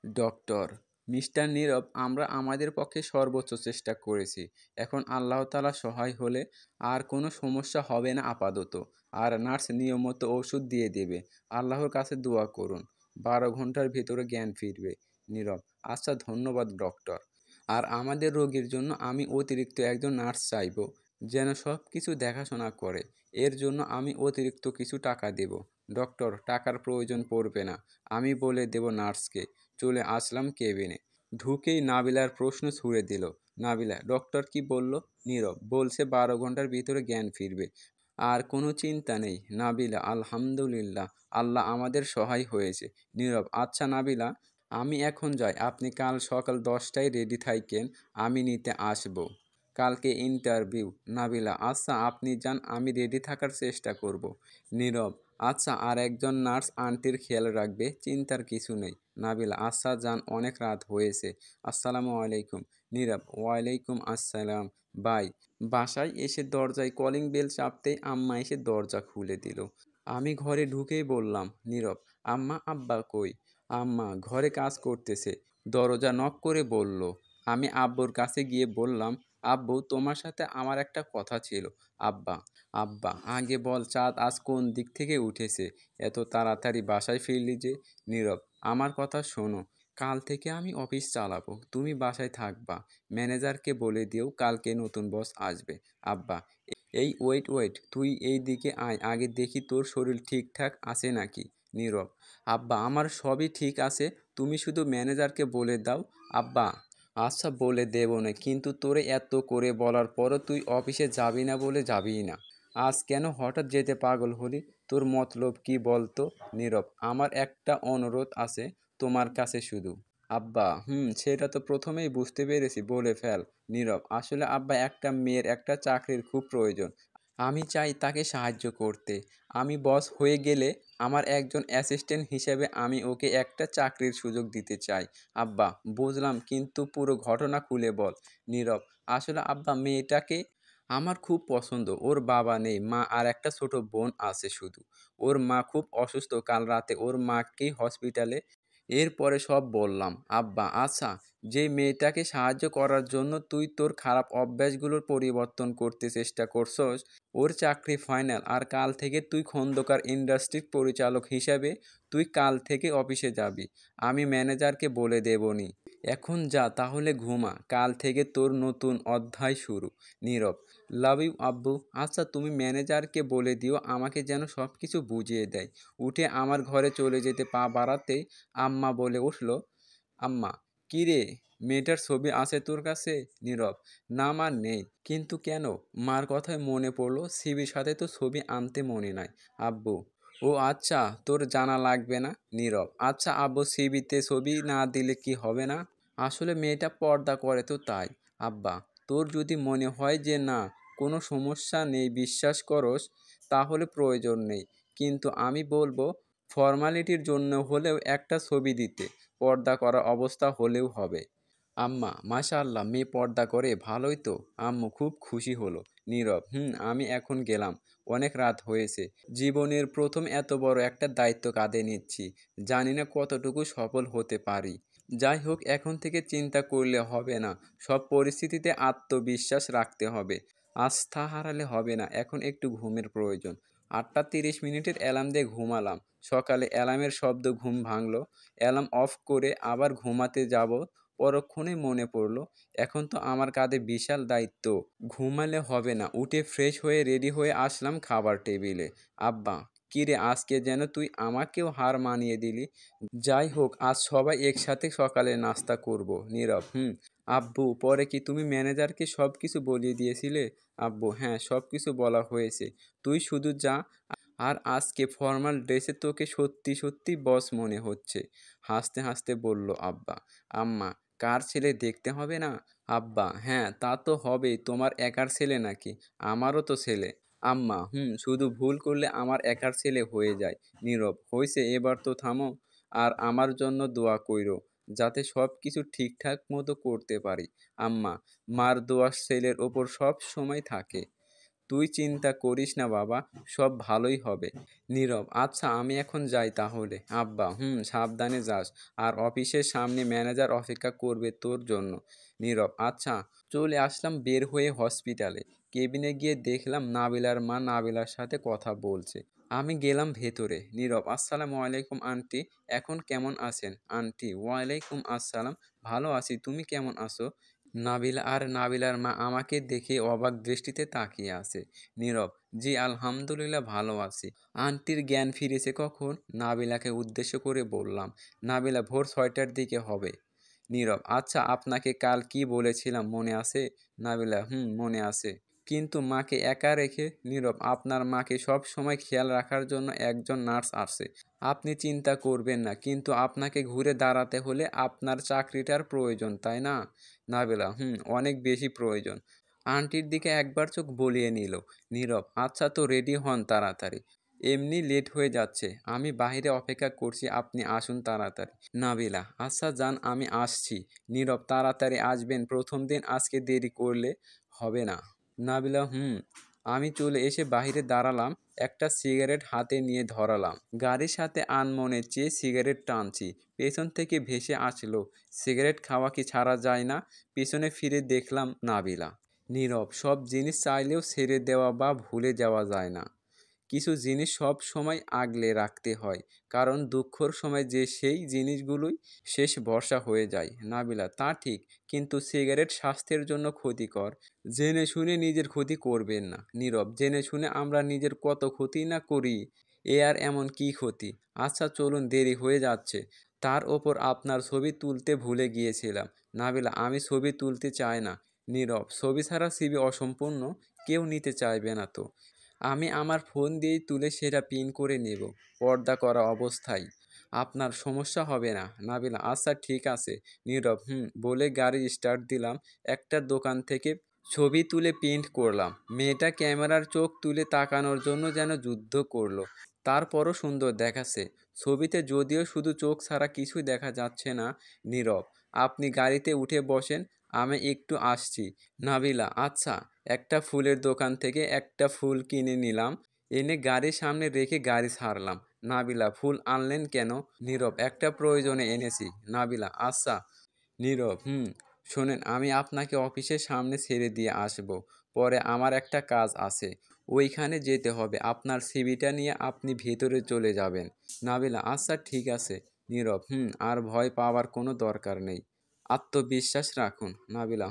Doctor: mister নীরব, আমরা আমাদের পক্ষে সর্বোচ্চ চেষ্টা করেছি। এখন আল্লাহ তাআলা সহায় হলে আর কোনো সমস্যা হবে না আপাতত। আর নার্স নিয়মিত ওষুধ দিয়ে দেবে। আল্লাহর কাছে দোয়া করুন। 12 ঘন্টার ভেতরে জ্ঞান ফিরবে। নীরব: আচ্ছা, ধন্যবাদ ডক্টর। আর আমাদের রোগীর জন্য আমি অতিরিক্ত একজন নার্স চাইবো, যেন সব কিছু দেখাশোনা করে। এর জন্য আমি অতিরিক্ত কিছু টাকা দেব। ডক্টর: টাকার প্রয়োজন পড়বে না, আমি বলে দেব নার্সকে। চলে আসলাম কেবিনে। ঢুকেই নাবিলার প্রশ্ন ছুড়ে দিল। নাবিলা: ডক্টর কি বলল? নীরব: বলছে 12 ঘন্টার ভিতরে জ্ঞান ফিরবে। আর কোনো চিন্তা নেই। নাবিলা: আলহামদুলিল্লাহ, আল্লাহ আমাদের সহায় হয়েছে। নীরব: আচ্ছা নাবিলা, আমি এখন যাই। আপনি কাল সকাল 10টায় রেডি থাকেন, আমি নিতে আসবো। কালকে ইন্টারভিউ। নাবিলা: আচ্ছা, আপনি যান, আমি রেডি থাকার চেষ্টা করব। নীরব: আচ্ছা, আর একজন নার্স আন্টির খেয়াল রাখবে, চিন্তার কিছু নেই। নাবিলা: আচ্ছা যান, অনেক রাত হয়েছে। আসসালামু আলাইকুম। নীরব: ওয়ালাইকুম আসসালাম। বাই। বাসায় এসে দরজায় কলিং বেল চাপতেই আম্মা এসে দরজা খুলে দিল। আমি ঘরে ঢুকেই বললাম, নীরব: আম্মা, আব্বা কই? আম্মা ঘরে কাজ করতেছে। দরজা নক করে বলল। আমি আব্বুর কাছে গিয়ে বললাম, আব্বু, তোমার সাথে আমার একটা কথা ছিল। আব্বা: আব্বা, আগে বল, চাঁদ আজ কোন দিক থেকে উঠেছে? এত তাড়াতাড়ি বাসায় ফিরলি যে? নীরব: আমার কথা শোনো, কাল থেকে আমি অফিস চালাবো, তুমি বাসায় থাকবা। ম্যানেজারকে বলে দিও কালকে নতুন বস আসবে। আব্বা: এই ওয়েট ওয়েট, তুই এই দিকে আয়, আগে দেখি তোর শরীর ঠিকঠাক আছে নাকি। নীরব: আব্বা, আমার সবই ঠিক আছে, তুমি শুধু ম্যানেজারকে বলে দাও। আব্বা: আচ্ছা, বলে দেব না, কিন্তু তোরে এত করে বলার পরও তুই অফিসে যাবি না বলে যাবিই না। আজ কেন হঠাৎ যেতে পাগল হলি? তোর মতলব কি বলতো? নীরব: আমার একটা অনুরোধ আছে তোমার কাছে শুধু। আব্বা: সেটা তো প্রথমেই বুঝতে পেরেছি, বলে ফেল। নীরব: আসলে আব্বা, একটা মেয়ের একটা চাকরির খুব প্রয়োজন। আমি চাই তাকে সাহায্য করতে। আমি বস হয়ে গেলে আমার একজন অ্যাসিস্ট্যান্ট হিসেবে আমি ওকে একটা চাকরির সুযোগ দিতে চাই। আব্বা: বুঝলাম, কিন্তু পুরো ঘটনা খুলে বল। নীরব: আসলে আব্বা, মেয়েটাকে আমার খুব পছন্দ। ওর বাবা নেই, মা আর একটা ছোট বোন আছে শুধু। ওর মা খুব অসুস্থ, কাল রাতে ওর মাকেই হসপিটালে। এরপরে সব বললাম। আব্বা: আচ্ছা, যে মেয়েটাকে সাহায্য করার জন্য তুই তোর খারাপ অভ্যাসগুলোর পরিবর্তন করতে চেষ্টা করছস, ওর চাকরি ফাইনাল। আর কাল থেকে তুই খন্দকার ইন্ডাস্ট্রির পরিচালক হিসাবে তুই কাল থেকে অফিসে যাবি। আমি ম্যানেজারকে বলে দেবনি। এখন যা, তাহলে ঘুমা, কাল থেকে তোর নতুন অধ্যায় শুরু। নীরব: লাভ ইউ আব্বু। আচ্ছা, তুমি ম্যানেজারকে বলে দিও আমাকে যেন সব কিছু বুঝিয়ে দেয়। উঠে আমার ঘরে চলে যেতে পা বাড়াতেই আম্মা বলে উঠল, আম্মা: কি রে, মেয়েটার ছবি আছে তোর কাছে? নীরব: না মা, নেই। কিন্তু কেন? মার কথায় মনে পড়লো সিবির সাথে তো ছবি আনতে মনে নাই। আব্বু: ও আচ্ছা, তোর জানা লাগবে না। নীরব: আচ্ছা আব্বু, সিবিতে ছবি না দিলে কি হবে না? আসলে মেয়েটা পর্দা করে তো তাই। আব্বা: তোর যদি মনে হয় যে না, কোনো সমস্যা নেই, বিশ্বাস করস, তাহলে প্রয়োজন নেই। কিন্তু আমি বলবো ফর্মালিটির জন্য হলেও একটা ছবি দিতে। পর্দা করা অবস্থা হলেও হবে। আম্মা: মাশাআল্লাহ, মেয়ে পর্দা করে, ভালোই তো। আম্মু খুব খুশি হলো। নীরব: আমি এখন গেলাম, অনেক রাত হয়েছে। জীবনের প্রথম এত বড় একটা দায়িত্ব কাঁধে নিচ্ছি, জানি না কতটুকু সফল হতে পারি। যাই হোক, এখন থেকে চিন্তা করলে হবে না, সব পরিস্থিতিতে আত্মবিশ্বাস রাখতে হবে, আস্থা হারালে হবে না। এখন একটু ঘুমের প্রয়োজন। 8টা 30 মিনিটের অ্যালার্ম দিয়ে ঘুমালাম। সকালে অ্যালার্মের শব্দ ঘুম ভাঙলো। অ্যালার্ম অফ করে আবার ঘুমাতে যাব, পরক্ষণেই মনে পড়ল এখন তো আমার কাঁধে বিশাল দায়িত্ব। ঘুমালে হবে না। উঠে ফ্রেশ হয়ে রেডি হয়ে আসলাম খাবার টেবিলে। আব্বা: কিরে, আজকে যেন তুই আমাকেও হার মানিয়ে দিলি। যাই হোক, আজ সবাই একসাথে সকালে নাস্তা করব। নীরব: আব্বু, পরে কি তুমি ম্যানেজারকে সব কিছু বলিয়ে দিয়েছিলে? আব্বু: হ্যাঁ, সব কিছু বলা হয়েছে, তুই শুধু যা। আর আজকে ফর্মাল ড্রেসে তোকে সত্যি সত্যি বস মনে হচ্ছে। হাসতে হাসতে বলল আব্বা। আম্মা: কার ছেলে দেখতে হবে না? আব্বা: হ্যাঁ, তা তো হবেই, তোমার একার ছেলে নাকি? আমারও তো ছেলে। আম্মা: শুধু ভুল করলে আমার একার ছেলে হয়ে যায়। নীরব: হয়েছে, এবার তো থামো। আর আমার জন্য দোয়া কইরো, যাতে সব কিছু ঠিকঠাক মতো করতে পারি। আম্মা: মার দোয়া ছেলের ওপর সব সময় থাকে। তুই চিন্তা করিস না বাবা, সব ভালোই হবে। নীরব: আচ্ছা আমি এখন যাই তাহলে। আব্বা: সাবধানে যাস, আর অফিসের সামনে ম্যানেজার অপেক্ষা করবে তোর জন্য। নীরব: আচ্ছা। চলে আসলাম বের হয়ে হসপিটালে। কেবিনে গিয়ে দেখলাম নাবিলার মা নাবিলার সাথে কথা বলছে। আমি গেলাম ভেতরে। নীরব: আসসালামু আলাইকুম আন্টি, এখন কেমন আছেন? আন্টি: ওয়ালাইকুম আসসালাম, ভালো আছি, তুমি কেমন আছো? নাবিলা আর নাবিলার মা আমাকে দেখে অবাক দৃষ্টিতে তাকিয়ে আছে। নীরব: জি আলহামদুলিল্লাহ ভালো আছি। আন্টির জ্ঞান ফিরেছে কখন? নাবিলাকে উদ্দেশ্য করে বললাম। নাবিলা: ভোর 6টার দিকে হবে। নীরব: আচ্ছা আপনাকে কাল কি বলেছিলাম মনে আছে? নাবিলা: মনে আছে। কিন্তু মাকে একা রেখে? নীরব: আপনার মাকে সব সময় খেয়াল রাখার জন্য একজন নার্স আছে, আপনি চিন্তা করবেন না, কিন্তু আপনাকে ঘুরে দাঁড়াতে হলে আপনার চাকরিটার প্রয়োজন, তাই না? নাবিলা: অনেক বেশি প্রয়োজন। আন্টির দিকে একবার চোখ বলিয়ে নিল। নীরব: আচ্ছা তো রেডি হন তাড়াতাড়ি, এমনি লেট হয়ে যাচ্ছে, আমি বাইরে অপেক্ষা করছি, আপনি আসুন তাড়াতাড়ি। নাবিলা: আচ্ছা যান, আমি আসছি। নীরব: তাড়াতাড়ি আসবেন, প্রথম দিন, আজকে দেরি করলে হবে না। নাবিলা: আমি চলে এসে বাইরে দাঁড়ালাম, একটা সিগারেট হাতে নিয়ে ধরালাম, গাড়ির সাথে আনমনে চেয়ে সিগারেট টানছি। পেছন থেকে ভেসে আসলো, সিগারেট খাওয়া কি ছাড়া যায় না? পিছনে ফিরে দেখলাম নাবিলা। নীরব: সব জিনিস চাইলেও ছেড়ে দেওয়া বা ভুলে যাওয়া যায় না, কিছু জিনিস সব সময় আগলে রাখতে হয়, কারণ দুঃখর সময় যে সেই জিনিসগুলোই শেষ ভরসা হয়ে যায়। নাবিলা: তা ঠিক, কিন্তু সিগারেট স্বাস্থ্যের জন্য ক্ষতিকর, জেনে শুনে নিজের ক্ষতি করবেন না। নীরব: জেনে শুনে আমরা নিজের কত ক্ষতি না করি, এ আর এমন কি ক্ষতি? আচ্ছা চলুন, দেরি হয়ে যাচ্ছে, তার ওপর আপনার ছবি তুলতে ভুলে গিয়েছিলাম। নাবিলা: আমি ছবি তুলতে চাই না। নীরব: ছবি ছাড়া সিভি অসম্পূর্ণ, কেউ নিতে চাইবে না তো। আমি আমার ফোন দিয়েই তুলে সেটা পিন করে নেব, পর্দা করা অবস্থায়, আপনার সমস্যা হবে না। নাবিলা: আচ্ছা ঠিক আছে। নীরব: বলে গাড়ি স্টার্ট দিলাম, একটা দোকান থেকে ছবি তুলে প্রিন্ট করলাম। মেয়েটা ক্যামেরার চোখ তুলে তাকানোর জন্য যেন যুদ্ধ করলো, তারপরও সুন্দর দেখাচ্ছে ছবিতে, যদিও শুধু চোখ ছাড়া কিছুই দেখা যাচ্ছে না। নীরব: আপনি গাড়িতে উঠে বসেন, আমি একটু আসছি। নাবিলা: আচ্ছা। একটা ফুলের দোকান থেকে একটা ফুল কিনে নিলাম, এনে গাড়ির সামনে রেখে গাড়ি ছাড়লাম। নাবিলা: ফুল আনলেন কেন? নীরব: একটা প্রয়োজনে এনেছি। নাবিলা: আচ্ছা। নীরব: শোনেন, আমি আপনাকে অফিসের সামনে ছেড়ে দিয়ে আসব, পরে আমার একটা কাজ আছে, ওইখানে যেতে হবে, আপনার সিভিটা নিয়ে আপনি ভেতরে চলে যাবেন। নাবিলা: আচ্ছা ঠিক আছে। নীরব: আর ভয় পাওয়ার কোনো দরকার নেই, আত্মবিশ্বাস রাখুন। নাবিলা: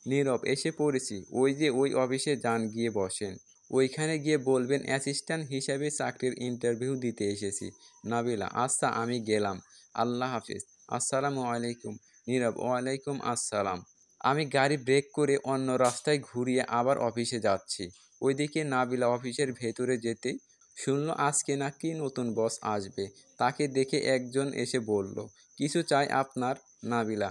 নীরব: এসে পড়েছি, ওই যে ওই অফিসে যান, গিয়ে বসেন, ওইখানে গিয়ে বলবেন অ্যাসিস্ট্যান্ট হিসাবে চাকরির ইন্টারভিউ দিতে এসেছি। নাবিলা: আচ্ছা আমি গেলাম, আল্লাহ হাফিজ, আসসালামু আলাইকুম। নীরব: ওয়ালাইকুম আসসালাম। আমি গাড়ি ব্রেক করে অন্য রাস্তায় ঘুরিয়ে আবার অফিসে যাচ্ছি। ওইদিকে নাবিলা অফিসের ভেতরে যেতেই শুনল আজকে নাকি নতুন বস আসবে, তাকে দেখে একজন এসে বলল, কিছু চাই আপনার? নাবিলা: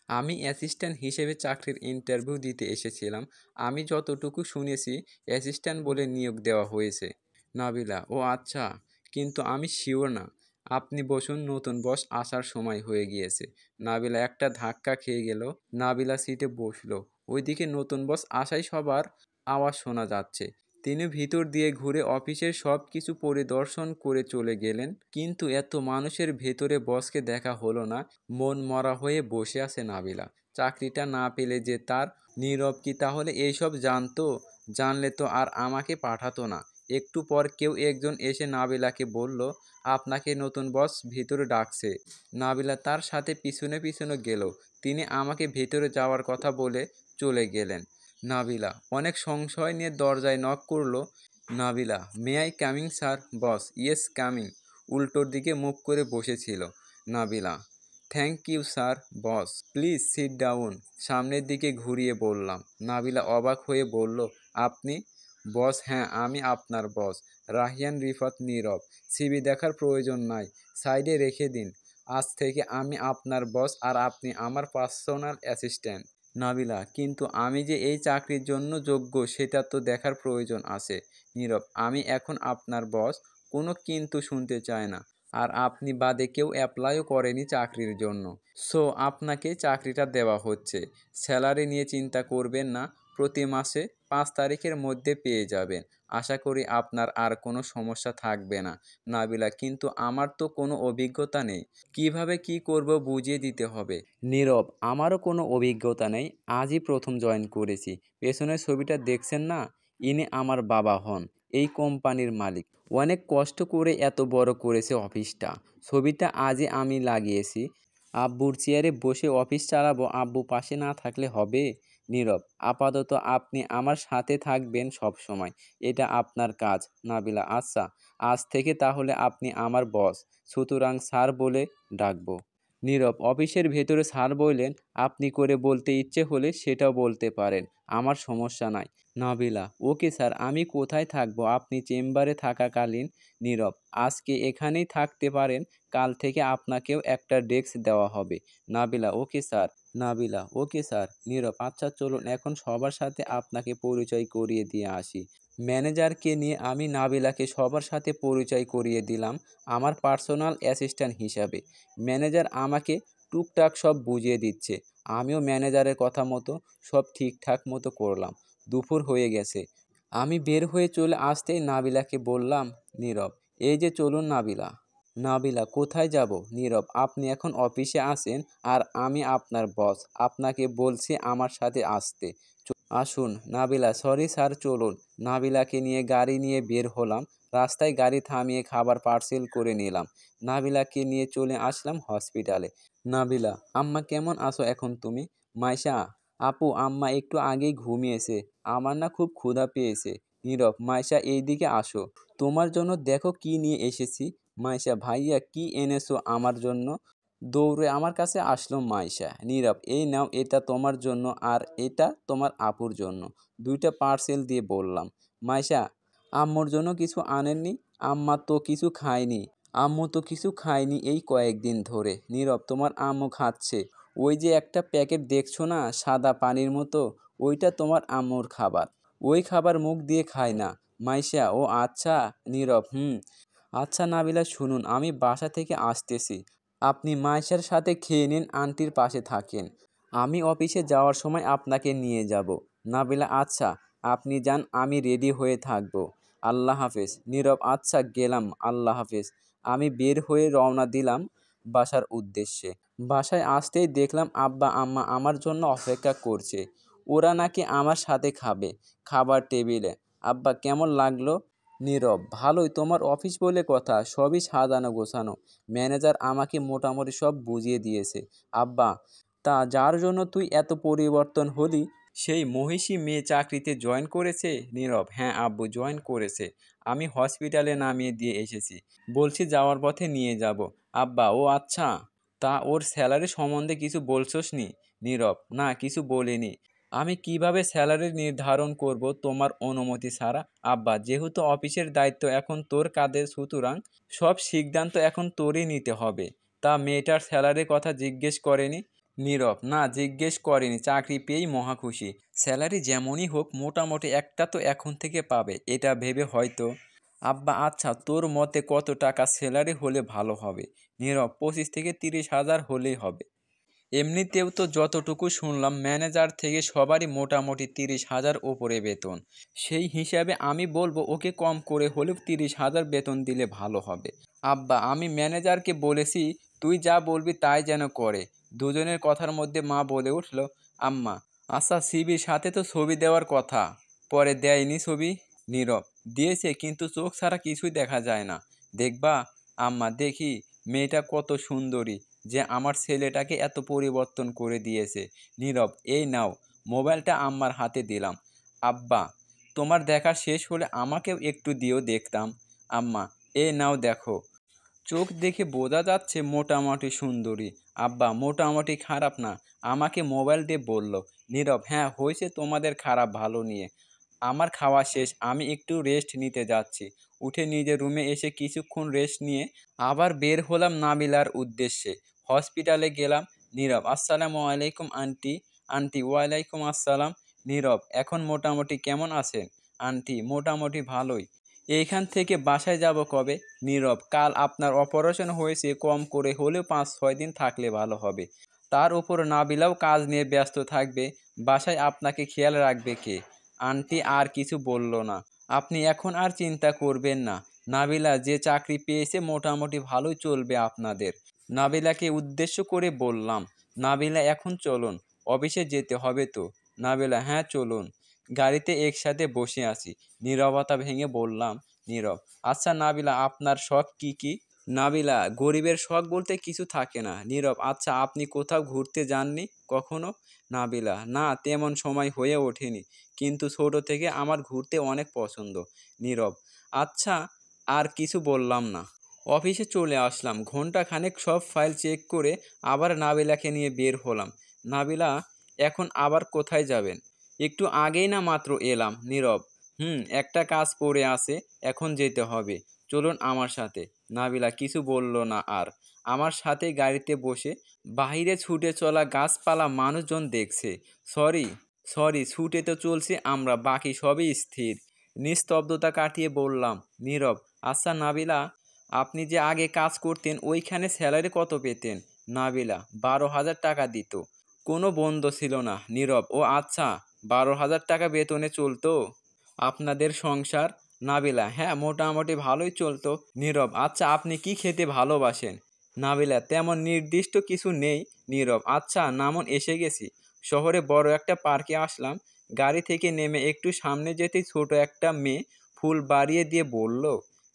আমি অ্যাসিস্ট্যান্ট হিসেবে চাকরির ইন্টারভিউ দিতে এসেছিলাম, আমি যতটুকু শুনেছি অ্যাসিস্ট্যান্ট বলে নিয়োগ দেওয়া হয়েছে। নাবিলা: ও আচ্ছা, কিন্তু আমি শিওর না, আপনি বসুন, নতুন বস আসার সময় হয়ে গিয়েছে। নাবিলা একটা ধাক্কা খেয়ে গেল, নাবিলা সিটে বসলো, ওইদিকে নতুন বস আসায় সবার আওয়াজ শোনা যাচ্ছে। তিনি ভিতর দিয়ে ঘুরে অফিসের সব কিছু পরিদর্শন করে চলে গেলেন, কিন্তু এত মানুষের ভেতরে বসকে দেখা হলো না। মন মরা হয়ে বসে আছে নাবিলা, চাকরিটা না পেলে যে তার। নীরব কি তাহলে এইসব জানতো? জানলে তো আর আমাকে পাঠাতো না। একটু পর কেউ একজন এসে নাবিলাকে বলল, আপনাকে নতুন বস ভিতরে ডাকছে। নাবিলা তার সাথে পিছনে পিছনে গেল, তিনি আমাকে ভেতরে যাওয়ার কথা বলে চলে গেলেন। নাবিলা অনেক সংশয় নিয়ে দরজায় নক করলো। Nabila: may I coming sir? Boss: yes coming. উল্টোর দিকে মুখ করে বসেছিল। Nabila: thank you sir. Boss: please sit down. সামনের দিকে ঘুরিয়ে বললাম। নাবিলা অবাক হয়ে বলল, আপনি? বস: হ্যাঁ আমি আপনার বস, রাহিয়ান রিফাত নীরব। সিভি দেখার প্রয়োজন নাই, সাইডে রেখে দিন, আজ থেকে আমি আপনার বস আর আপনি আমার পার্সোনাল অ্যাসিস্ট্যান্ট। নাবিলা: কিন্তু আমি যে এই চাকরির জন্য যোগ্য সেটা তো দেখার প্রয়োজন আছে। নীরব: আমি এখন আপনার বস, কোনো কিন্তু শুনতে চায় না, আর আপনি বাদে কেউ অ্যাপ্লাইও করেনি চাকরির জন্য, সো আপনাকে চাকরিটা দেওয়া হচ্ছে। স্যালারি নিয়ে চিন্তা করবেন না, প্রতি মাসে 5 তারিখের মধ্যে পেয়ে যাবেন। আশা করি আপনার আর কোনো সমস্যা থাকবে না। নাবিলা: কিন্তু আমার তো কোনো অভিজ্ঞতা নেই, কিভাবে কি করব বুঝিয়ে দিতে হবে। নীরব: আমারও কোনো অভিজ্ঞতা নেই, আজই প্রথম জয়েন করেছি। পেছনের ছবিটা দেখছেন না, ইনি আমার বাবা হন, এই কোম্পানির মালিক। অনেক কষ্ট করে এত বড় করেছে অফিসটা। ছবিটা আজই আমি লাগিয়েছি। আব্বুর চেয়ারে বসে অফিস চালাবো, আব্বু পাশে না থাকলে হবে? নীরব: আপাতত আপনি আমার সাথে থাকবেন সব সময়, এটা আপনার কাজ। নাবিলা: আচ্ছা, আজ থেকে তাহলে আপনি আমার বস, সুতরাং স্যার বলে ডাকবো। নীরব: অফিসের ভেতরে স্যার বললেন, আপনি করে বলতে ইচ্ছে হলে সেটাও বলতে পারেন, আমার সমস্যা নাই। নাবিলা: ওকে স্যার, আমি কোথায় থাকবো আপনি চেম্বারে থাকাকালীন? নীরব: আজকে এখানেই থাকতে পারেন, কাল থেকে আপনাকেও একটা ডেস্ক দেওয়া হবে। Nabila: okay sir. Nabila: okay sir. Nirob: আচ্ছা চলুন এখন সবার সাথে আপনাকে পরিচয় করিয়ে দিয়ে আসি। ম্যানেজারকে নিয়ে আমি নাবিলাকে সবার সাথে পরিচয় করিয়ে দিলাম আমার পার্সোনাল অ্যাসিস্ট্যান্ট হিসাবে। ম্যানেজার আমাকে টুকটাক সব বুঝিয়ে দিচ্ছে, আমিও ম্যানেজারের কথা মতো সব ঠিকঠাক মতো করলাম। দুপুর হয়ে গেছে, আমি বের হয়ে চলে আসতেই নাবিলাকে বললাম, নীরব, এই যে চলুন নাবিলা। নাবিলা: কোথায় যাব? নীরব: আপনি এখন অফিসে আসেন আর আমি আপনার বস, আপনাকে বলছি আমার সাথে আসতে। আসুন। নাবিলা: সরি স্যার, চলুন। নাবিলাকে নিয়ে গাড়ি নিয়ে বের হলাম। রাস্তায় গাড়ি থামিয়ে খাবার পার্সেল করে নিলাম। নাবিলাকে নিয়ে চলে আসলাম হসপিটালে। নাবিলা: আম্মা কেমন আছো এখন তুমি? মাইশা: আপু, আম্মা একটু আগেই ঘুমিয়েছে, আমার না খুব ক্ষুধা পেয়েছে। নীরব: মাইশা এইদিকে আসো, তোমার জন্য দেখো কি নিয়ে এসেছি। মাইশা: ভাইয়া কি এনেছো আমার জন্য? দৌড়ে আমার কাছে আসলো মাইশা। নীরব: এই নাও, এটা তোমার জন্য আর এটা তোমার আপুর জন্য। দুইটা পার্সেল দিয়ে বললাম। মাইশা: আম্মুর জন্য কিছু আনেননি? আম্মা তো কিছু খায়নি। আম্মু তো কিছু খায়নি এই কয়েকদিন ধরে। নীরব: তোমার আম্মু খাচ্ছে, ওই যে একটা প্যাকেট দেখছো না সাদা পানির মতো, ওইটা তোমার আম্মুর খাবার, ওই খাবার মুখ দিয়ে খায় না। মাইশা: ও আচ্ছা। নীরব: আচ্ছা নাবিলা, শুনুন, আমি বাসা থেকে আসতেছি, আপনি মাইশার সাথে খেয়ে নিন, আন্টির পাশে থাকেন, আমি অফিসে যাওয়ার সময় আপনাকে নিয়ে যাব। নাবিলা: আচ্ছা, আপনি যান, আমি রেডি হয়ে থাকব। আল্লাহ হাফেজ। নীরব: আচ্ছা গেলাম, আল্লাহ হাফেজ। আমি বের হয়ে রওনা দিলাম বাসার উদ্দেশ্যে। বাসায় আসতেই দেখলাম আব্বা আম্মা আমার জন্য অপেক্ষা করছে, ওরা নাকি আমার সাথে খাবে খাবার টেবিলে। আব্বা: কেমন লাগলো? নীরব: ভালোই, তোমার অফিস বলে কথা, সবই সাজানো গোছানো, ম্যানেজার আমাকে মোটামুটি সব বুঝিয়ে দিয়েছে। আব্বা: তা যার জন্য তুই এত পরিবর্তন হলি, সেই মহিষী মেয়ে চাকরিতে জয়েন করেছে? নীরব: হ্যাঁ আব্বু, জয়েন করেছে, আমি হসপিটালে নামিয়ে দিয়ে এসেছি, বলছি যাওয়ার পথে নিয়ে যাব। আব্বা: ও আচ্ছা, তা ওর স্যালারি সম্বন্ধে কিছু বলছস নি? নীরব: না, কিছু বলিনি, আমি কিভাবে স্যালারি নির্ধারণ করব তোমার অনুমতি ছাড়া? আব্বা: যেহেতু অফিসের দায়িত্ব এখন তোর কাঁধে, সুতরাং সব সিদ্ধান্ত এখন তোরই নিতে হবে। তা মেয়েটার স্যালারির কথা জিজ্ঞেস করেনি? নীরব: না, জিজ্ঞেস করেনি, চাকরি পেয়েই মহা খুশি, স্যালারি যেমনই হোক মোটামুটি একটা তো এখন থেকে পাবে, এটা ভেবে হয়তো। আব্বা: আচ্ছা, তোর মতে কত টাকা স্যালারি হলে ভালো হবে? নীরব: 25 থেকে 30 হাজার হলেই হবে। এমনিতেও তো যতটুকু শুনলাম ম্যানেজার থেকে সবারই মোটামুটি 30 হাজার ওপরে বেতন, সেই হিসাবে আমি বলবো ওকে কম করে হলেও 30 হাজার বেতন দিলে ভালো হবে। আব্বা: আমি ম্যানেজারকে বলেছি, তুই যা বলবি তাই যেন করে। দুজনের কথার মধ্যে মা বলে উঠল, আম্মা, আচ্ছা সিবির সাথে তো ছবি দেওয়ার কথা, পরে দেয়নি ছবি? নীরব: দিয়েছে, কিন্তু চোখ ছাড়া কিছুই দেখা যায় না। দেখবা? আম্মা: দেখি, মেয়েটা কত সুন্দরী যে আমার ছেলেটাকে এত পরিবর্তন করে দিয়েছে। নীরব: এই নাও, মোবাইলটা আম্মার হাতে দিলাম। আব্বা: তোমার দেখা শেষ হলে আমাকেও একটু দিও, দেখতাম। আম্মা: এই নাও দেখো, চোখ দেখে বোঝা যাচ্ছে মোটামুটি সুন্দরী। আব্বা: মোটামুটি খারাপ না, আমাকে মোবাইল দিয়ে বলল। নীরব: হ্যাঁ হয়েছে তোমাদের খারাপ ভালো নিয়ে, আমার খাওয়া শেষ, আমি একটু রেস্ট নিতে যাচ্ছি। উঠে নিজের রুমে এসে কিছুক্ষণ রেস্ট নিয়ে আবার বের হলাম নাবিলার উদ্দেশ্যে। হসপিটালে গেলাম। নীরব: আসসালামু আলাইকুম আন্টি। আন্টি: ওয়ালাইকুম আসসালাম। নীরব: এখন মোটামুটি কেমন আছেন? আন্টি: মোটামুটি ভালোই। এইখান থেকে বাসায় যাব কবে? নীরব, কাল আপনার অপারেশন হয়েছে, কম করে হলেও 5-6 দিন থাকলে ভালো হবে। তার উপর নাবিলাও কাজ নিয়ে ব্যস্ত থাকবে, বাসায় আপনাকে খেয়াল রাখবে কে? আন্টি আর কিছু বলল না। আপনি এখন আর চিন্তা করবেন না, নাবিলা যে চাকরি পেয়েছে মোটামুটি ভালোই চলবে আপনাদের। নাবিলাকে উদ্দেশ্য করে বললাম। নাবিলা, এখন চলুন, অফিসে যেতে হবে তো। নাবিলা, হ্যাঁ চলুন। গাড়িতে একসাথে বসে আছি, নীরবতা ভেঙে বললাম। নীরব, আচ্ছা নাবিলা, আপনার শখ কি কি? নাবিলা, গরিবের শখ বলতে কিছু থাকে না। নীরব, আচ্ছা আপনি কোথাও ঘুরতে যাননি কখনো? নাবিলা, না তেমন সময় হয়ে ওঠেনি, কিন্তু ছোট থেকে আমার ঘুরতে অনেক পছন্দ। নীরব, আচ্ছা, আর কিছু বললাম না। অফিসে চলে আসলাম, ঘন্টা খানেক সব ফাইল চেক করে আবার নাবিলাকে নিয়ে বের হলাম। নাবিলা, এখন আবার কোথায় যাবেন? একটু আগেই না মাত্র এলাম। নীরব, একটা কাজ পড়ে আছে, এখন যেতে হবে, চলুন আমার সাথে। নাবিলা কিছু বলল না আর। আমার সাথে গাড়িতে বসে বাহিরে ছুটে চলা গাছপালা মানুষজন দেখছে। সরি সরি, ছুটে তো চলছে আমরা, বাকি সবই স্থির। নিস্তব্ধতা কাটিয়ে বললাম। নীরব, আচ্ছা নাবিলা, আপনি যে আগে কাজ করতেন ওইখানে স্যালারি কত পেতেন? নাবিলা, 12,000 টাকা দিত। কোনো বন্ধ ছিল না। নীরব, ও আচ্ছা, 12,000 টাকা বেতনে চলতো আপনাদের সংসার? নাবিলা, হ্যাঁ মোটামুটি ভালোই চলতো। নীরব, আচ্ছা আপনি কি খেতে ভালোবাসেন? নাবিলা, তেমন নির্দিষ্ট কিছু নেই। নীরব, আচ্ছা নামুন, এসে গেছি। শহরে বড় একটা পার্কে আসলাম। গাড়ি থেকে নেমে একটু সামনে যেতেই ছোট একটা মেয়ে ফুল বাড়িয়ে দিয়ে বলল।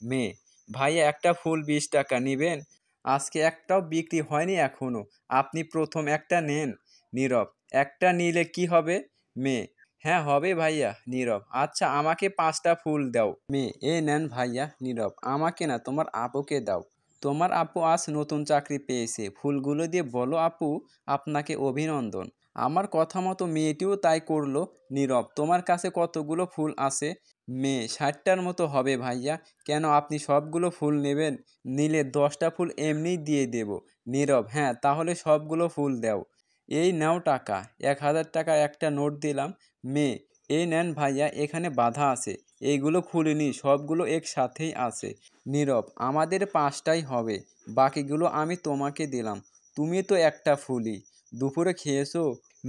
মেয়ে, ভাইয়া একটা ফুল 20 টাকা নিবেন? আজকে একটাও বিক্রি হয়নি এখনো, আপনি প্রথম একটা নেন। নীরব, একটা নিলে কি হবে? মেয়ে, হ্যাঁ হবে ভাইয়া। নীরব, আচ্ছা আমাকে 5টা ফুল দাও। মেয়ে, এ নেন ভাইয়া। নীরব, আমাকে না, তোমার আপুকে দাও। তোমার আপু আজ নতুন চাকরি পেয়েছে, ফুলগুলো দিয়ে বলো আপু আপনাকে অভিনন্দন। আমার কথা মতো মেয়েটিও তাই করলো। নীরব, তোমার কাছে কতগুলো ফুল আছে? মেয়ে, 60টার মতো হবে ভাইয়া। কেন, আপনি সবগুলো ফুল নেবেন? নিলে 10টা ফুল এমনিই দিয়ে দেব। নীরব, হ্যাঁ তাহলে সবগুলো ফুল দাও। এই নাও টাকা। 1,000 টাকা একটা নোট দিলাম। মেয়ে, এই নেন ভাইয়া, এখানে বাঁধা আছে, এইগুলো খুলিনি, সবগুলো একসাথেই আছে। নীরব, আমাদের 5টাই হবে, বাকিগুলো আমি তোমাকে দিলাম, তুমি তো একটা ফুলই। দুপুরে খেয়েছো?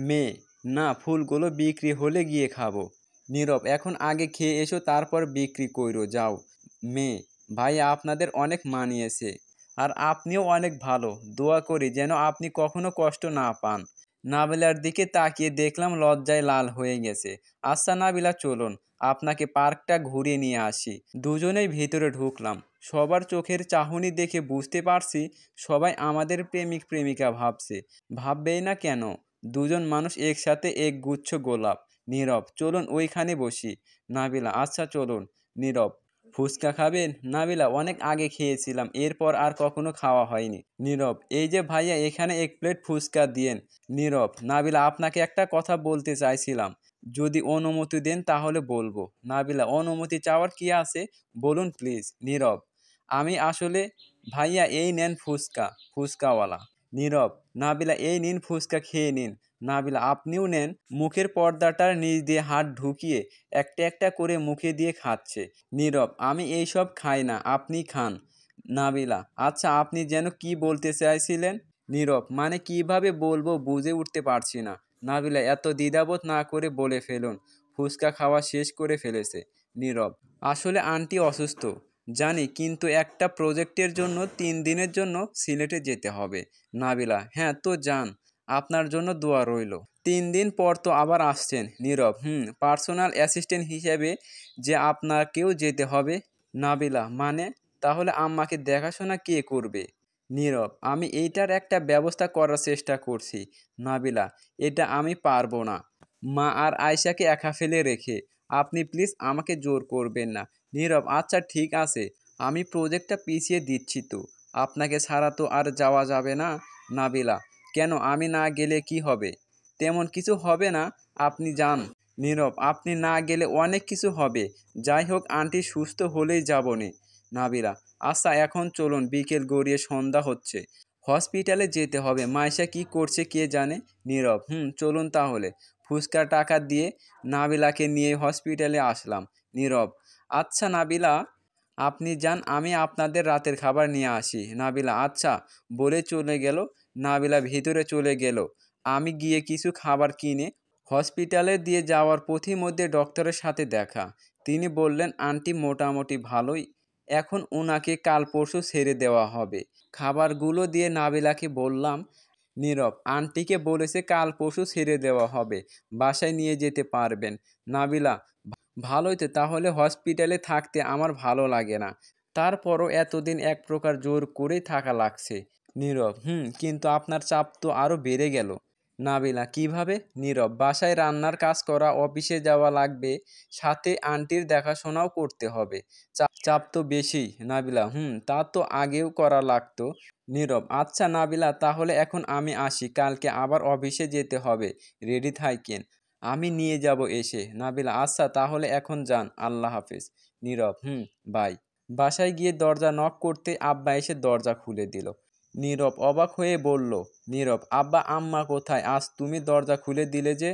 মেয়ে, না, ফুলগুলো বিক্রি হলে গিয়ে খাবো। নীরব, এখন আগে খেয়ে এসো, তারপর বিক্রি কইরো যাও। মেয়ে, ভাইয়া আপনাদের অনেক মানিয়েছে, আর আপনিও অনেক ভালো, দোয়া করি যেন আপনি কখনো কষ্ট না পান। নাবিলার দিকে তাকিয়ে দেখলাম লজ্জায় লাল হয়ে গেছে। আচ্ছা নাবিলা, চলুন, আপনাকে পার্কটা ঘুরিয়ে নিয়ে আসি। দুজনেই ভিতরে ঢুকলাম। সবার চোখের চাহনি দেখে বুঝতে পারছি সবাই আমাদের প্রেমিক প্রেমিকা ভাবছে। ভাববেই না কেন, দুজন মানুষ একসাথে এক গুচ্ছ গোলাপ। নীরব, চলুন ওইখানে বসি। নাবিলা, আচ্ছা চলুন। নীরব, ফুচকা খাবেন? নাবিলা, অনেক আগে খেয়েছিলাম, এরপর আর কখনো খাওয়া হয়নি। নীরব, এই যে ভাইয়া, এখানে 1 প্লেট ফুচকা দিয়েন। নীরব, নাবিলা, আপনাকে একটা কথা বলতে চাইছিলাম, যদি অনুমতি দেন তাহলে বলবো। নাবিলা, অনুমতি চাওয়ার কি আছে, বলুন প্লিজ। নীরব, আমি আসলে, ভাইয়া এই নেন ফুচকা, ফুচকাওয়ালা। নীরব, নাবিলা, এই নিন ফুচকা, খেয়ে নিন। নাবিলা, আপনিও নেন। মুখের পর্দাটার নিচ দিয়ে হাত ঢুকিয়ে একটা একটা করে মুখে দিয়ে খাচ্ছে। নীরব, আমি এইসব খাই না, আপনি খান। নাবিলা, আচ্ছা আপনি যেন কি বলতে চাইছিলেন? নীরব, মানে কিভাবে বলবো বুঝে উঠতে পারছি না। নাবিলা, এত দ্বিধাবোধ না করে বলে ফেলুন, ফুচকা খাওয়া শেষ করে ফেলেছে। নীরব, আসলে আন্টি অসুস্থ জানি, কিন্তু একটা প্রজেক্টের জন্য 3 দিনের জন্য সিলেটে যেতে হবে। নাবিলা, হ্যাঁ তো যান, আপনার জন্য দোয়া রইল। 3 দিন পর তো আবার আসছেন। নীরব, পার্সোনাল অ্যাসিস্ট্যান্ট হিসেবে যে আপনাকেও যেতে হবে। নাবিলা, মানে, তাহলে আম্মাকে দেখাশোনা কে করবে? নীরব, আমি এইটার একটা ব্যবস্থা করার চেষ্টা করছি। নাবিলা, এটা আমি পারবো না, মা আর আয়শাকে একা ফেলে রেখে। আপনি প্লিজ আমাকে জোর করবেন না। নীরব, আচ্ছা ঠিক আছে, আমি প্রজেক্টটা পিছিয়ে দিচ্ছি তো, আপনাকে ছাড়া তো আর যাওয়া যাবে না। নাবিলা, কেন, আমি না গেলে কি হবে? তেমন কিছু হবে না, আপনি যান। নীরব, আপনি না গেলে অনেক কিছু হবে, যাই হোক আন্টি সুস্থ হলেই যাবনে। নাবিলা, আচ্ছা এখন চলুন, বিকেল গড়িয়ে সন্ধ্যা হচ্ছে, হসপিটালে যেতে হবে, মাইশা কি করছে কে জানে। নীরব, চলুন তাহলে। ফুচকার টাকা দিয়ে নাবিলাকে নিয়ে হসপিটালে আসলাম। নীরব, আচ্ছা নাবিলা, আপনি যান, আমি আপনাদের রাতের খাবার নিয়ে আসি। নাবিলা আচ্ছা বলে চলে গেল। নাবিলা ভিতরে চলে গেল। আমি গিয়ে কিছু খাবার কিনে হসপিটালে দিয়ে যাওয়ার পথির মধ্যে ডক্টরের সাথে দেখা। তিনি বললেন আন্টি মোটামুটি ভালোই, এখন ওনাকে কাল পরশু ছেড়ে দেওয়া হবে। খাবারগুলো দিয়ে নাবিলাকে বললাম, নীরব আন্টিকে বলেছে কাল পরশু ছেড়ে দেওয়া হবে, বাসায় নিয়ে যেতে পারবেন। নাবিলা ভালোই তো, তাহলে হসপিটালে থাকতে আমার ভালো লাগে না, তারপরও এতদিন এক প্রকার জোর করেই থাকা লাগছে। নীরব কিন্তু আপনার চাপ তো আরও বেড়ে গেল। নাবিলা কিভাবে? নীরব বাসায় রান্নার কাজ করা, অফিসে যাওয়া লাগবে, সাথে আন্টির দেখাশোনাও করতে হবে। চাপ তো বেশি। নাবিলা তা তো আগেও করা লাগতো। নীরব আচ্ছা নাবিলা, তাহলে এখন আমি আসি, কালকে আবার অফিসে যেতে হবে, রেডি থাকেন, আমি নিয়ে যাব এসে। নাবিলা আচ্ছা তাহলে এখন যান, আল্লাহ হাফেজ। নীরব বাই। বাসায় গিয়ে দরজা নক করতে আব্বা এসে দরজা খুলে দিল। নীরব অবাক হয়ে বলল, নীরব আব্বা আম্মা কোথায়, আজ তুমি দরজা খুলে দিলে যে?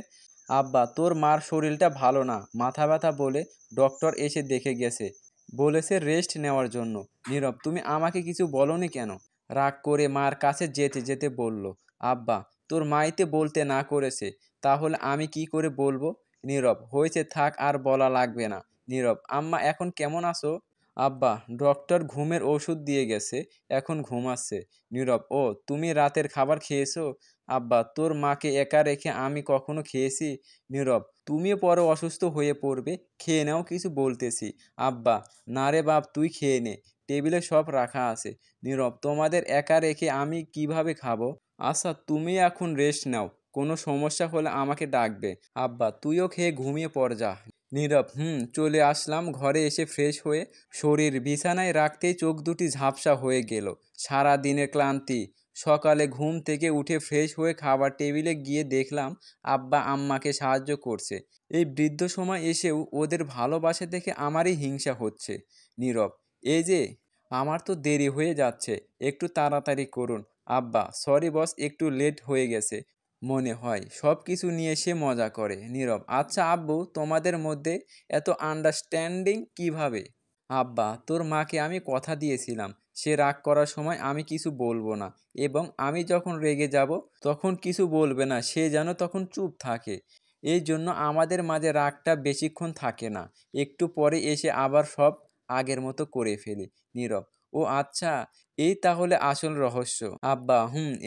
আব্বা তোর মার শরীরটা ভালো না, মাথা ব্যথা বলে ডক্টর এসে দেখে গেছে, বলেছে রেস্ট নেওয়ার জন্য। নীরব তুমি আমাকে কিছু বলনি কেন? রাগ করে মার কাছে যেতে যেতে বলল, আব্বা তোর মাইতে বলতে না করেছে, তাহলে আমি কি করে বলবো? নীরব হয়েছে থাক, আর বলা লাগবে না। নীরব আম্মা এখন কেমন আছো? আব্বা ডক্টর ঘুমের ওষুধ দিয়ে গেছে, এখন ঘুমাচ্ছে। নীরব ও তুমি রাতের খাবার খেয়েছো? আব্বা তোর মাকে একা রেখে আমি কখনো খেয়েছি? নীরব তুমিও পরে অসুস্থ হয়ে পড়বে, খেয়ে নাও, কিছু বলতেছি। আব্বা না রে বাপ, তুই খেয়ে নে, টেবিলে সব রাখা আছে। নীরব তোমাদের একা রেখে আমি কিভাবে খাবো? আচ্ছা তুমি এখন রেস্ট নাও, কোনো সমস্যা হলে আমাকে ডাকবে। আব্বা তুইও খেয়ে ঘুমিয়ে পড় যা। নীরব চলে আসলাম। ঘরে এসে ফ্রেশ হয়ে শরীর বিছানায় রাখতেই চোখ দুটি ঝাপসা হয়ে গেল। সারা দিনের ক্লান্তি। সকালে ঘুম থেকে উঠে ফ্রেশ হয়ে খাবার টেবিলে গিয়ে দেখলাম আব্বা আম্মাকে সাহায্য করছে। এই বৃদ্ধ সময় এসেও ওদের ভালোবাসা দেখে আমারই হিংসা হচ্ছে। নীরব এই যে, আমার তো দেরি হয়ে যাচ্ছে, একটু তাড়াতাড়ি করুন। আব্বা সরি বস, একটু লেট হয়ে গেছে মনে হয়। সব কিছু নিয়ে সে মজা করে। নীরব আচ্ছা আব্বু তোমাদের মধ্যে এত আন্ডারস্ট্যান্ডিং কিভাবে? আব্বা তোর মাকে আমি কথা দিয়েছিলাম, সে রাগ করার সময় আমি কিছু বলবো না, এবং আমি যখন রেগে যাব তখন কিছু বলবে না, সে যেন তখন চুপ থাকে। এই জন্য আমাদের মাঝে রাগটা বেশিক্ষণ থাকে না, একটু পরে এসে আবার সব আগের মতো করে ফেলি। নীরব ও আচ্ছা, এই তাহলে আসল রহস্য। আব্বা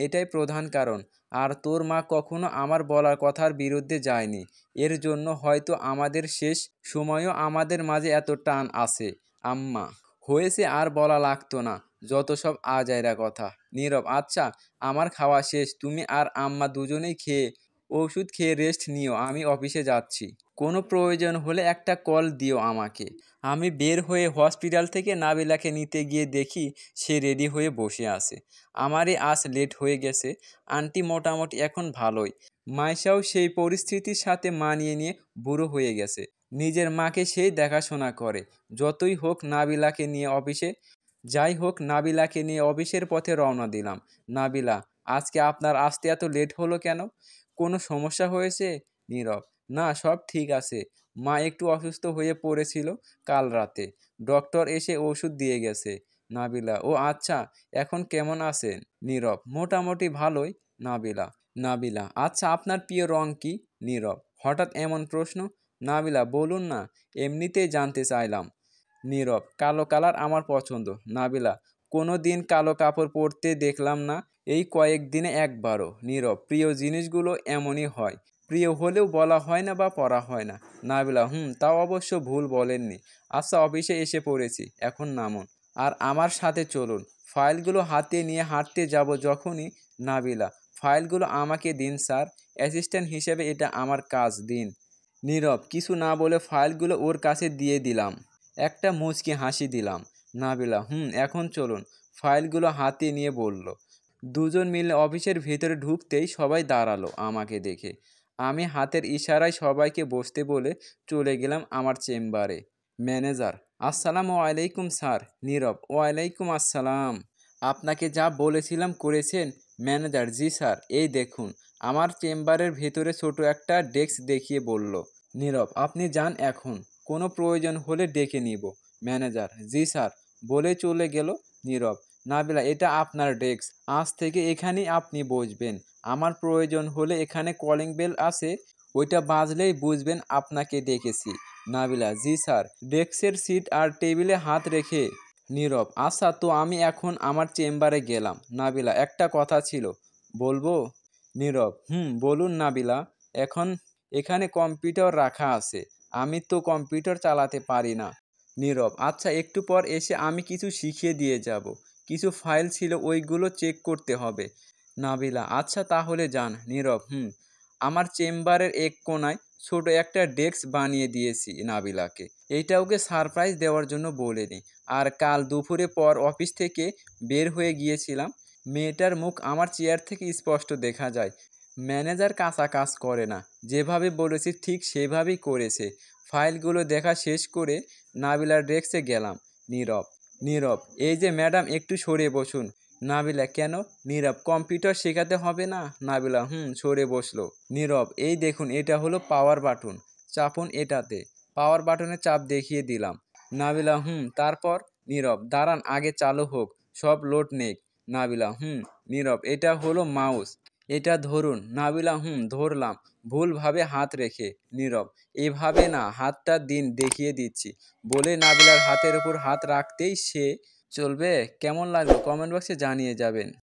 এটাই প্রধান কারণ। আর তোর মা কখনো আমার বলার কথার বিরুদ্ধে যায়নি, এর জন্য হয়তো আমাদের শেষ সময়ও আমাদের মাঝে এত টান আছে। আম্মা হয়েছে, আর বলা লাগতো না, যত সব আজাইরা কথা। নীরব আচ্ছা আমার খাওয়া শেষ, তুমি আর আম্মা দুজনেই খেয়ে ওষুধ খেয়ে রেস্ট নিও, আমি অফিসে যাচ্ছি। কোনো প্রয়োজন হলে একটা কল দিও আমাকে। আমি বের হয়ে হসপিটাল থেকে নাবিলাকে নিতে গিয়ে দেখি সে রেডি হয়ে বসে আছে। আমারই আজ লেট হয়ে গেছে। আন্টি মোটামুটি এখন ভালোই। মাইশাও সেই পরিস্থিতির সাথে মানিয়ে নিয়ে বুড়ো হয়ে গেছে। নিজের মাকে সেই দেখাশোনা করে। যতই হোক নাবিলাকে নিয়ে অফিসে যাই হোক, নাবিলাকে নিয়ে অফিসের পথে রওনা দিলাম। নাবিলা আজকে আপনার আসতে এত লেট হলো কেন? কোনো সমস্যা হয়েছে? নীরব না, সব ঠিক আছে, মা একটু অসুস্থ হয়ে পড়েছিল কাল রাতে, ডক্টর এসে ওষুধ দিয়ে গেছে। নাবিলা ও আচ্ছা, এখন কেমন আছেন? নীরব মোটামুটি ভালোই। নাবিলা নাবিলা আচ্ছা আপনার প্রিয় রং কি? নীরব হঠাৎ এমন প্রশ্ন? নাবিলা বলুন না, এমনিতেই জানতে চাইলাম। নীরব কালো কালার আমার পছন্দ। নাবিলা কোনো দিন কালো কাপড় পরতে দেখলাম না, এই কয়েকদিনে একবারও। নীরব প্রিয় জিনিসগুলো এমনই হয়, প্রিয় হলেও বলা হয় না বা পড়া হয় না। নাবিলা তাও অবশ্য ভুল বলেননি। আচ্ছা অফিসে এসে পড়েছি, এখন নামুন আর আমার সাথে চলুন। ফাইলগুলো হাতে নিয়ে হাঁটতে যাব যখনই। নাবিলা ফাইলগুলো আমাকে দিন স্যার, অ্যাসিস্ট্যান্ট হিসেবে এটা আমার কাজ, দিন। নীরব কিছু না বলে ফাইলগুলো ওর কাছে দিয়ে দিলাম, একটা মুচকি হাসি দিলাম। নাবিলা এখন চলুন, ফাইলগুলো হাতে নিয়ে বলল। দুজন মিলে অফিসের ভেতরে ঢুকতেই সবাই দাঁড়ালো আমাকে দেখে। আমি হাতের ইশারায় সবাইকে বসতে বলে চলে গেলাম আমার চেম্বারে। ম্যানেজার আসসালামু আলাইকুম স্যার। নীরব ওয়ালাইকুম আসসালাম। আপনাকে যা বলেছিলাম করেছেন? ম্যানেজার জি স্যার, এই দেখুন। আমার চেম্বারের ভেতরে ছোট একটা ডেস্ক দেখিয়ে বলল। নীরব আপনি যান এখন, কোনো প্রয়োজন হলে ডেকে নিব। ম্যানেজার: জি স্যার, বলে চলে গেল। নীরব: নাবিলা, এটা আপনার ডেস্ক, আজ থেকে এখানেই আপনি বসবেন। আমার প্রয়োজন হলে এখানে কলিং বেল আছে, ওইটা বাজলেই বুঝবেন আপনাকে ডেকেছি। নাবিলা: জি স্যার। ডেস্কের সিট আর টেবিলে হাত রেখে নীরব: আচ্ছা, তো আমি এখন আমার চেম্বারে গেলাম। নাবিলা: একটা কথা ছিল, বলবো? নীরব: বলুন নাবিলা। এখন এখানে কম্পিউটার রাখা আছে, আমি তো কম্পিউটার চালাতে পারি না। নীরব: আচ্ছা, একটু পর এসে আমি কিছু শিখিয়ে দিয়ে যাব। কিছু ফাইল ছিল, ওইগুলো চেক করতে হবে। নাবিলা: আচ্ছা, তাহলে যান। নীরব: আমার চেম্বারের এক কোণায় ছোট একটা ডেস্ক বানিয়ে দিয়েছি নাবিলাকে। এইটা ওকে সারপ্রাইজ দেওয়ার জন্য বলিনি। আর কাল দুপুরে পর অফিস থেকে বের হয়ে গিয়েছিলাম, মেয়েটার মুখ আমার চেয়ার থেকে স্পষ্ট দেখা যায়। ম্যানেজার কাঁচা কাজ করে না, যেভাবে বলেছি ঠিক সেভাবেই করেছে। ফাইলগুলো দেখা শেষ করে নাবিলার ডেস্কে গেলাম। নীরব: নীরব, এই যে ম্যাডাম, একটু সরে বসুন। নাবিলা: কেন? নীরব: কম্পিউটার শেখাতে হবে না? নাবিলা: সরে বসলো। নীরব: এই দেখুন, এটা হলো পাওয়ার বাটন, চাপুন এটাতে। পাওয়ার বাটনে চাপ দেখিয়ে দিলাম। নাবিলা: তারপর? নীরব: দাঁড়ান, আগে চালু হোক, সব লোড নেক। নাবিলা: নীরব: এটা হলো মাউস, এটা ধরুন। নাবিলা: ধরলাম, ভুলভাবে হাত রেখে। নীরব: এভাবে না, হাতটা দিন, দেখিয়ে দিচ্ছি। বলে নাবিলার হাতের উপর হাত রাখতেই সে চলবে। কেমন লাগলো কমেন্ট বক্সে জানিয়ে যাবেন।